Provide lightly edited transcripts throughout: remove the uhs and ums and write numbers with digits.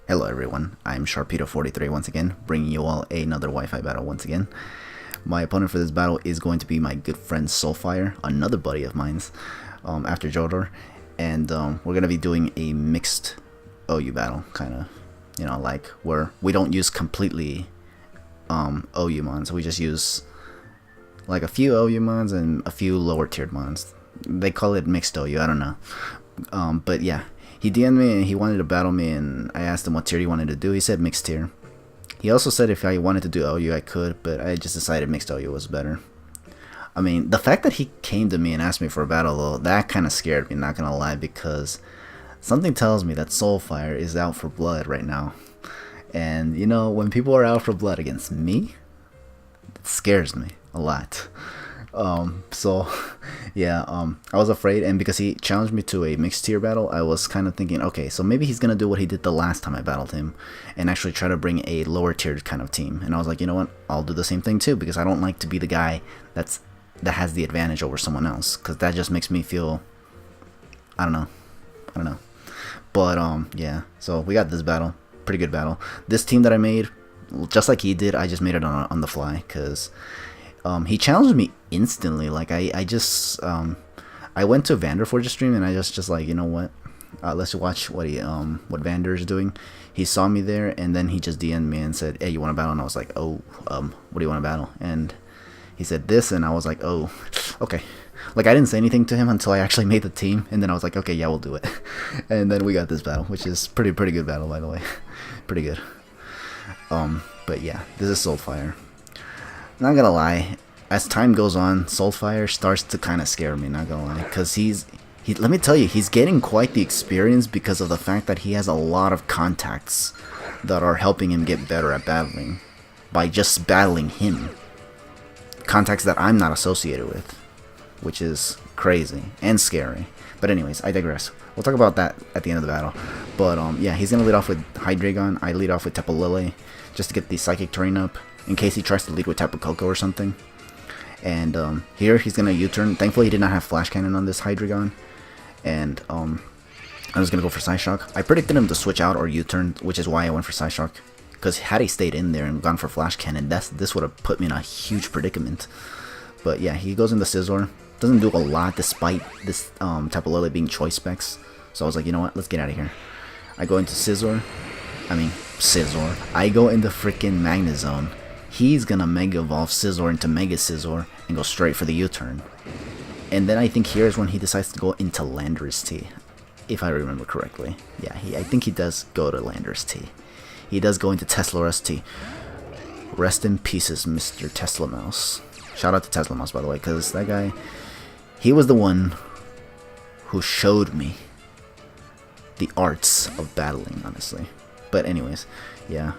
Hello everyone, I'm Sharpedo43 once again, bringing you all another Wi-Fi battle once again. My opponent for this battle is going to be my good friend Soltfire, another buddy of mine's, after Jodor, and we're going to be doing a mixed OU battle, kind of, like where we don't use completely OU mons, we just use like a few OU mons and a few lower tiered mons. They call it mixed OU, I don't know, but yeah. He DM'd me and he wanted to battle me, and I asked him what tier he wanted to do. He said mixed tier. He also said if I wanted to do OU I could, but I just decided mixed OU was better. I mean, the fact that he came to me and asked me for a battle though, that kind of scared me, not gonna lie, because something tells me that Soltfire is out for blood right now. And when people are out for blood against me, it scares me a lot. So yeah, I was afraid, and because he challenged me to a mixed tier battle, I was kind of thinking, okay, so maybe he's gonna do what he did the last time I battled him and actually try to bring a lower tiered kind of team. And I was like, you know what, I'll do the same thing too, because I don't like to be the guy that has the advantage over someone else, because that just makes me feel, I don't know. But yeah, so we got this battle, pretty good battle. This team that I made, just like he did, I just made it on the fly, because he challenged me instantly. Like I went to Vanderforge's stream and I just like, you know what, let's watch what what Vander is doing. He saw me there and then he just DM'd me and said, hey, you want to battle? And I was like, oh, what do you want to battle? And he said this, and I was like, oh, okay. Like I didn't say anything to him until I actually made the team, and then I was like, okay, yeah, we'll do it. And then we got this battle, which is pretty good battle, by the way. Pretty good. But yeah, this is Soltfire. Not gonna lie, as time goes on, Soltfire starts to kind of scare me, not gonna lie, because let me tell you, he's getting quite the experience because of the fact that he has a lot of contacts that are helping him get better at battling by just battling him. Contacts that I'm not associated with, which is crazy and scary. But anyways, I digress. We'll talk about that at the end of the battle. But yeah, he's gonna lead off with Hydreigon. I lead off with Tapu Lele just to get the Psychic Terrain up, in case he tries to lead with Tapu Koko or something. And here he's gonna U-turn. Thankfully he did not have Flash Cannon on this Hydreigon. And I'm just gonna go for Psyshock. I predicted him to switch out or U-turn, which is why I went for Psyshock. Because had he stayed in there and gone for Flash Cannon, this would have put me in a huge predicament. But yeah, he goes into Scizor. Doesn't do a lot despite this Tapu Lele being choice specs. So I was like, you know what, let's get out of here. I go into Scizor. I go into freaking Magnezone. He's gonna Mega Evolve Scizor into Mega Scizor and go straight for the U-turn. And then I think here's when he decides to go into Landorus-T, if I remember correctly. Yeah, I think he does go to Landorus-T. He does go into Teslaurus-T. Rest in pieces, Mr. Tesla Mouse. Shout out to Tesla Mouse, by the way, because that guy, he was the one who showed me the arts of battling, honestly. But anyways, yeah,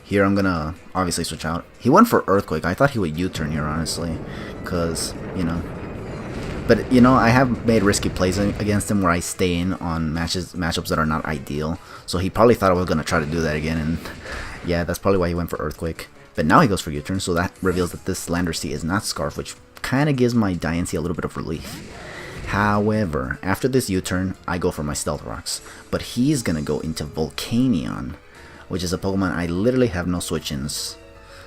here I'm gonna obviously switch out. He went for Earthquake. I thought he would U-turn here, honestly, because, But, I have made risky plays against him where I stay in on matchups that are not ideal. So he probably thought I was going to try to do that again, and yeah, that's probably why he went for Earthquake. But now he goes for U-turn, so that reveals that this Landorus-T is not Scarf, which kind of gives my Diancie a little bit of relief. However, after this U-turn, I go for my Stealth Rocks. But he's going to go into Volcanion, which is a Pokemon I literally have no switch-ins.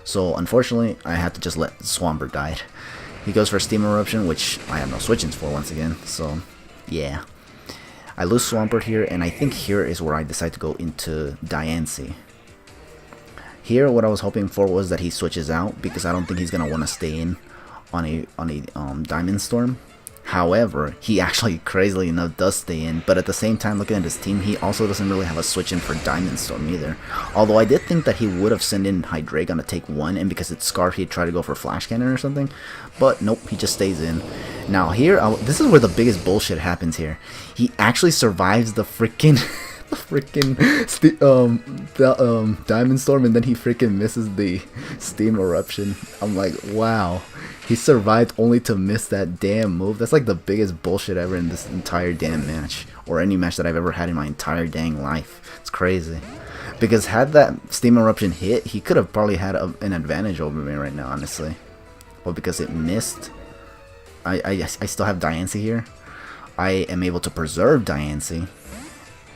So unfortunately, I had to just let Swampert die. He goes for Steam Eruption, which I have no switch-ins for once again, so yeah. I lose Swampert here, and I think here is where I decide to go into Diancie. Here, what I was hoping for was that he switches out, because I don't think he's going to want to stay in on a Diamond Storm. However, he actually, crazily enough, does stay in, but at the same time, looking at his team, he also doesn't really have a switch in for Diamond Storm either. Although I did think that he would have sent in Hydreigon to take one, and because it's Scarf, he'd try to go for Flash Cannon or something. But nope, he just stays in. Now here, this is where the biggest bullshit happens here. He actually survives the freaking... Diamond Storm, and then he freaking misses the Steam Eruption. I'm like, wow. He survived only to miss that damn move. That's like the biggest bullshit ever in this entire damn match. Or any match that I've ever had in my entire dang life. It's crazy. Because had that Steam Eruption hit, he could have probably had an advantage over me right now, honestly. But because it missed, I still have Diancie here. I am able to preserve Diancie.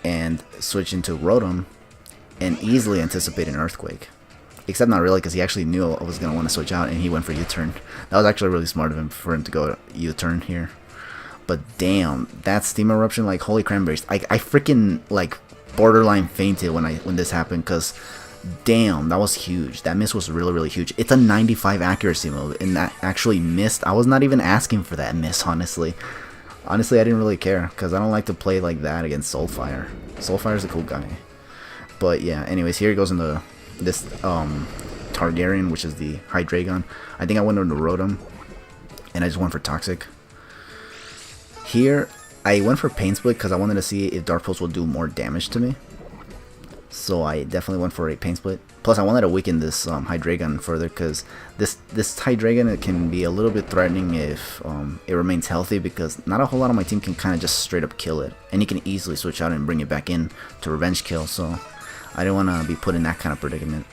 and switch into Rotom and easily anticipate an Earthquake. Except not really, because he actually knew I was going to want to switch out, and he went for U-turn. That was actually really smart of him for him to go U-turn here. But damn, that Steam Eruption, like, holy cranberries. I freaking, like, borderline fainted when this happened, because damn, that was huge. That miss was really, really huge. It's a 95 accuracy move, and that actually missed. I was not even asking for that miss, honestly. Honestly, I didn't really care, because I don't like to play like that against Soltfire. Solfire's a cool guy. But yeah, anyways, here he goes into this Targaryen, which is the Hydreigon. I think I went into Rotom, and I just went for Toxic. Here, I went for Pain Split because I wanted to see if Dark Pulse will do more damage to me. So I definitely went for a Pain Split. Plus, I wanted to weaken this Hydreigon further, because this Hydreigon, it can be a little bit threatening if it remains healthy, because not a whole lot of my team can kind of just straight up kill it. And he can easily switch out and bring it back in to revenge kill, so I didn't want to be put in that kind of predicament.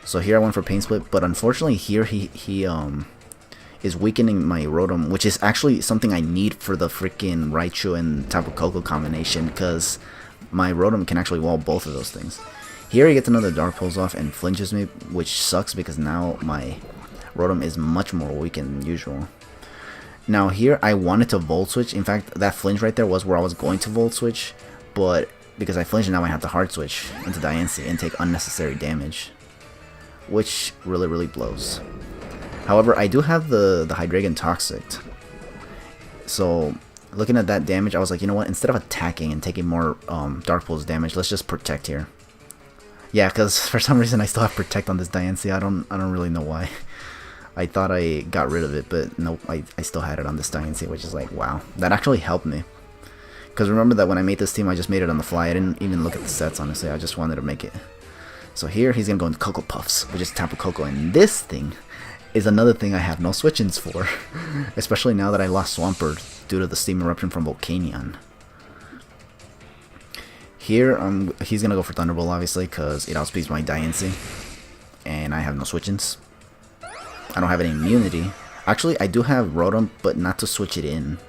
So here I went for Pain Split, but unfortunately here he is weakening my Rotom, which is actually something I need for the freaking Raichu and Tapu Koko combination, because my Rotom can actually wall both of those things. Here he gets another Dark Pulse off and flinches me, which sucks because now my Rotom is much more weakened than usual. Now here I wanted to Volt Switch. In fact, that flinch right there was where I was going to Volt Switch, but because I flinched, now I have to Hard Switch into Diancie and take unnecessary damage, which really, really blows. However, I do have the Hydreigon Toxic. So, looking at that damage, I was like, you know what? Instead of attacking and taking more Dark Pulse damage, let's just Protect here. Yeah, because for some reason I still have Protect on this Diancie. I don't really know why. I thought I got rid of it, but nope, I still had it on this Diancie, which is like, wow. That actually helped me. Because remember that when I made this team, I just made it on the fly. I didn't even look at the sets, honestly. I just wanted to make it. So here, he's going to go into Cocoa Puffs, which is Tapu Koko. And this thing is another thing I have no switch-ins for. Especially now that I lost Swampert due to the Steam Eruption from Volcanion. Here, he's going to go for Thunderbolt, obviously, because it outspeeds my Diancie. And I have no switch-ins. I don't have any immunity. Actually, I do have Rotom, but not to switch it in.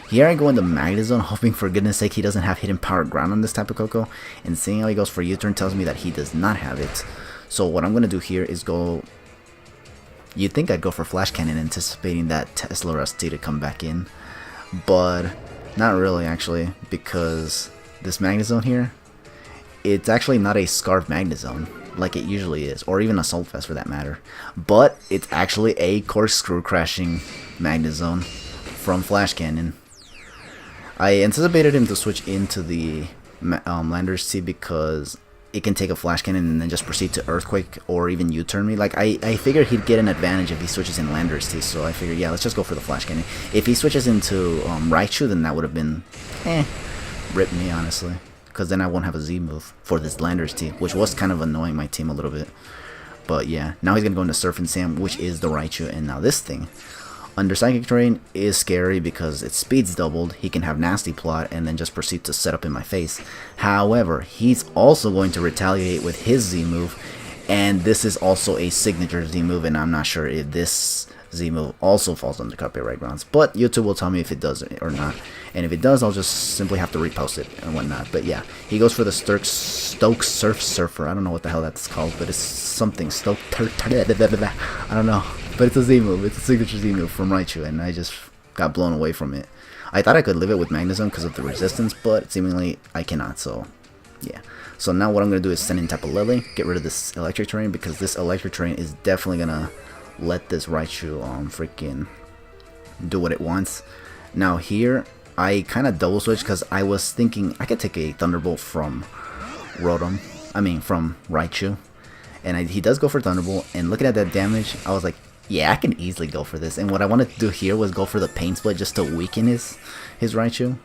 Here I go into Magnezone, hoping for goodness sake he doesn't have Hidden Power Ground on this Tapu Koko, and seeing how he goes for U-turn tells me that he does not have it. So what I'm going to do here is go... You'd think I'd go for Flash Cannon, anticipating that Landorus-T to come back in, but not really actually, because this Magnezone here, it's actually not a Scarf Magnezone like it usually is, or even a Assault-Vest for that matter, but it's actually a Corkscrew Crashing Magnezone from Flash Cannon. I anticipated him to switch into the Landorus-T because it can take a Flash Cannon and then just proceed to Earthquake or even U-turn me. Like, I figured he'd get an advantage if he switches in Landorus-T, so I figured, yeah, let's just go for the Flash Cannon. If he switches into Raichu, then that would have been, rip me, honestly. Because then I won't have a Z move for this Landorus-T, which was kind of annoying my team a little bit. But yeah, now he's going to go into Surf and Sand, which is the Raichu, and now this thing. Under Psychic Terrain is scary because its speed's doubled, he can have Nasty Plot and then just proceed to set up in my face. However, he's also going to retaliate with his Z move, and this is also a signature Z move, and I'm not sure if this Z move also falls under copyright grounds, but YouTube will tell me if it does or not, and if it does, I'll just simply have to repost it and whatnot. But yeah, he goes for the Stoke Surf Surfer. I don't know what the hell that's called, but it's something Stoke. I don't know. But it's a Z move. It's a signature Z move from Raichu, and I just got blown away from it. I thought I could live it with Magnezone because of the resistance, but seemingly I cannot, so yeah. So now what I'm going to do is send in Tapu Lele, get rid of this Electric Terrain, because this Electric Terrain is definitely going to let this Raichu freaking do what it wants. Now here, I kind of double switch because I was thinking I could take a Thunderbolt from from Raichu. And he does go for Thunderbolt, and looking at that damage, I was like, yeah, I can easily go for this. And what I wanted to do here was go for the Pain Split just to weaken his Raichu.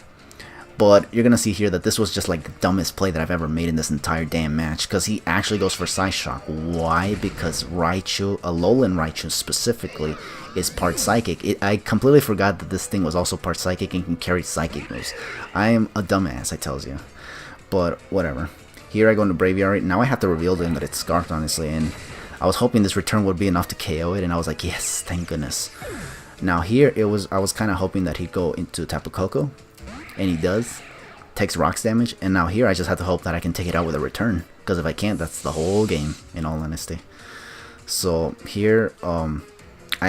But you're going to see here that this was just like the dumbest play that I've ever made in this entire damn match, because he actually goes for Psyshock. Why? Because Raichu, Alolan Raichu specifically, is part Psychic. I completely forgot that this thing was also part Psychic and can carry Psychic moves. I am a dumbass, I tells you. But whatever. Here I go into Braviary. Now I have to reveal to him that it's Scarfed, honestly, and I was hoping this return would be enough to KO it, and I was like, yes, thank goodness. Now here, I was kind of hoping that he'd go into Tapu Koko, and he does. takes rocks damage, and now here I just have to hope that I can take it out with a return, because if I can't, that's the whole game, in all honesty. So here, I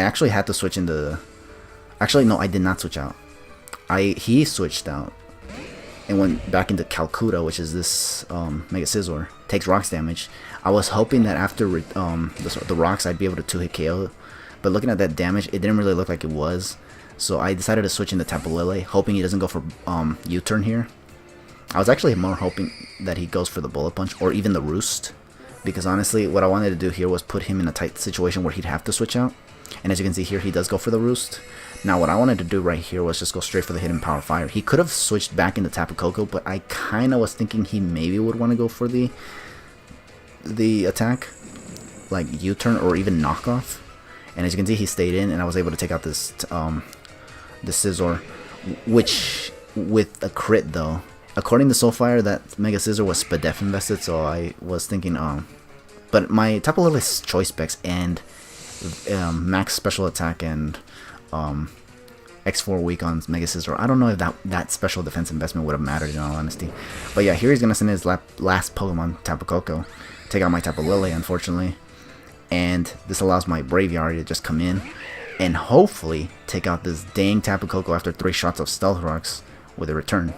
actually had to switch into... Actually, no, I did not switch out. He switched out and went back into Calcutta, which is this Mega Scizor. Takes rocks damage. I was hoping that after the rocks, I'd be able to 2-hit KO, but looking at that damage, it didn't really look like it was. So I decided to switch into Tapu Lele, hoping he doesn't go for U-turn here. I was actually more hoping that he goes for the Bullet Punch or even the Roost, because honestly, what I wanted to do here was put him in a tight situation where he'd have to switch out. And as you can see here, he does go for the Roost. Now what I wanted to do right here was just go straight for the Hidden Power Fire. He could have switched back into Tapu Koko, but I kind of was thinking he maybe would want to go for the attack, like U-turn or even knockoff. And as you can see, he stayed in, and I was able to take out this Scizor, which with a crit though. According to Soltfire, that Mega Scizor was Spadef invested, so I was thinking, but my Tapu Lele's choice specs and max special attack and X4 weak on Mega Scizor, I don't know if that special defense investment would have mattered in all honesty. But yeah, here he's gonna send his last Pokemon, Tapu Koko, take out my Tapu Lele, unfortunately, and this allows my Braviary to just come in and hopefully take out this dang Tapu Koko after 3 shots of Stealth Rocks with a return.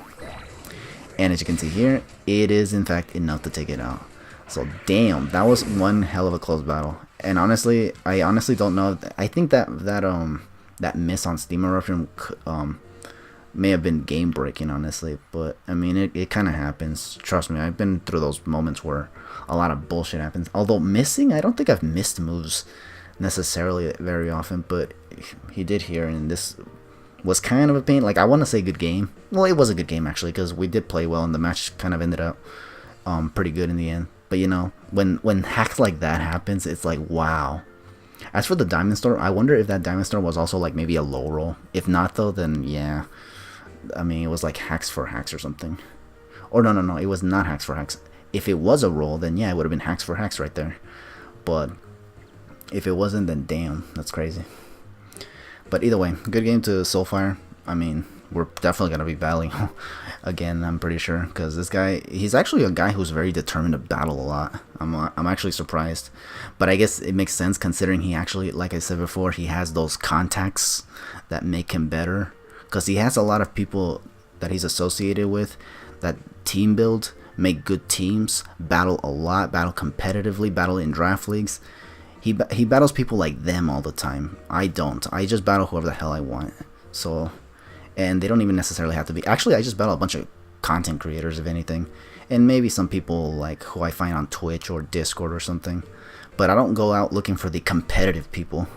And as you can see here, it is in fact enough to take it out. So damn, that was one hell of a close battle. And honestly, I honestly don't know. I think that miss on Steam Eruption may have been game breaking, honestly. But I mean, it kind of happens. Trust me, I've been through those moments where a lot of bullshit happens. Although missing, I don't think I've missed moves necessarily very often, but he did here, and this was kind of a pain. Like, I want to say good game. Well, it was a good game actually, because we did play well, and the match kind of ended up pretty good in the end. But you know, when hacks like that happens, it's like, wow. As for the Diamond Storm, I wonder if that Diamond Storm was also like maybe a low roll. If not though, then yeah, I mean, it was like hacks for hacks or something. Or no, it was not hacks for hacks. If it was a roll, then yeah, it would have been hacks for hacks right there. But if it wasn't, then damn, that's crazy. But either way, good game to Soltfire. I mean, we're definitely going to be battling again, I'm pretty sure. Because this guy, he's actually a guy who's very determined to battle a lot. I'm actually surprised. But I guess it makes sense considering he actually, like I said before, he has those contacts that make him better. Because he has a lot of people that he's associated with that team build, make good teams, battle a lot, battle competitively, battle in draft leagues. He battles people like them all the time. I don't. I just battle whoever the hell I want. So, and they don't even necessarily have to be. Actually, I just battle a bunch of content creators, if anything. And maybe some people like who I find on Twitch or Discord or something. But I don't go out looking for the competitive people.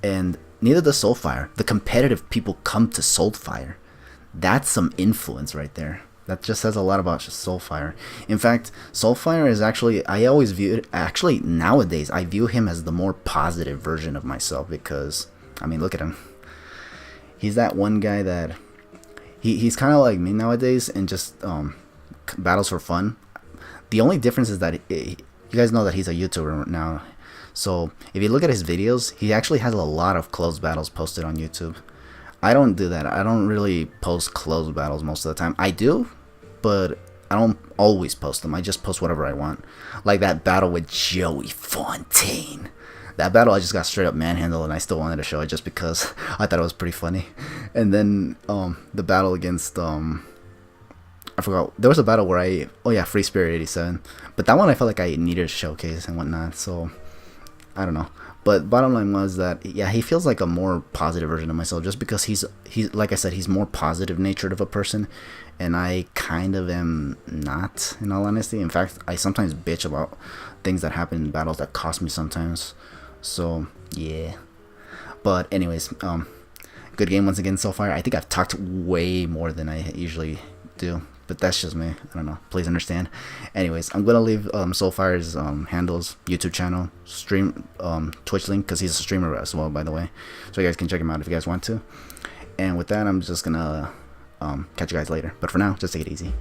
And neither does Soltfire. The competitive people come to Soltfire. That's some influence right there. That just says a lot about Soltfire. In fact, Soltfire is actually, I always view it, actually nowadays, I view him as the more positive version of myself because, I mean, look at him. He's that one guy that, he's kind of like me nowadays and just battles for fun. The only difference is that, you guys know that he's a YouTuber now. So, if you look at his videos, he actually has a lot of close battles posted on YouTube. I don't do that. I don't really post close battles most of the time. I do, but I don't always post them. I just post whatever I want. Like that battle with Joey Fontaine. That battle I just got straight up manhandled and I still wanted to show it just because I thought it was pretty funny. And then the battle against I forgot. There was a battle where Free Spirit 87. But that one I felt like I needed to showcase and whatnot. So I don't know. But bottom line was that, yeah, he feels like a more positive version of myself just because he's like I said, he's more positive natured of a person, and I kind of am not, in all honesty. In fact, I sometimes bitch about things that happen in battles that cost me sometimes. So yeah. But anyways, good game once again, Soltfire. I think I've talked way more than I usually do. But that's just me. I don't know. Please understand. Anyways, I'm gonna leave Soltfire's handles, YouTube channel, stream, Twitch link, because he's a streamer as well, by the way. So you guys can check him out if you guys want to. And with that, I'm just gonna catch you guys later. But for now, just take it easy.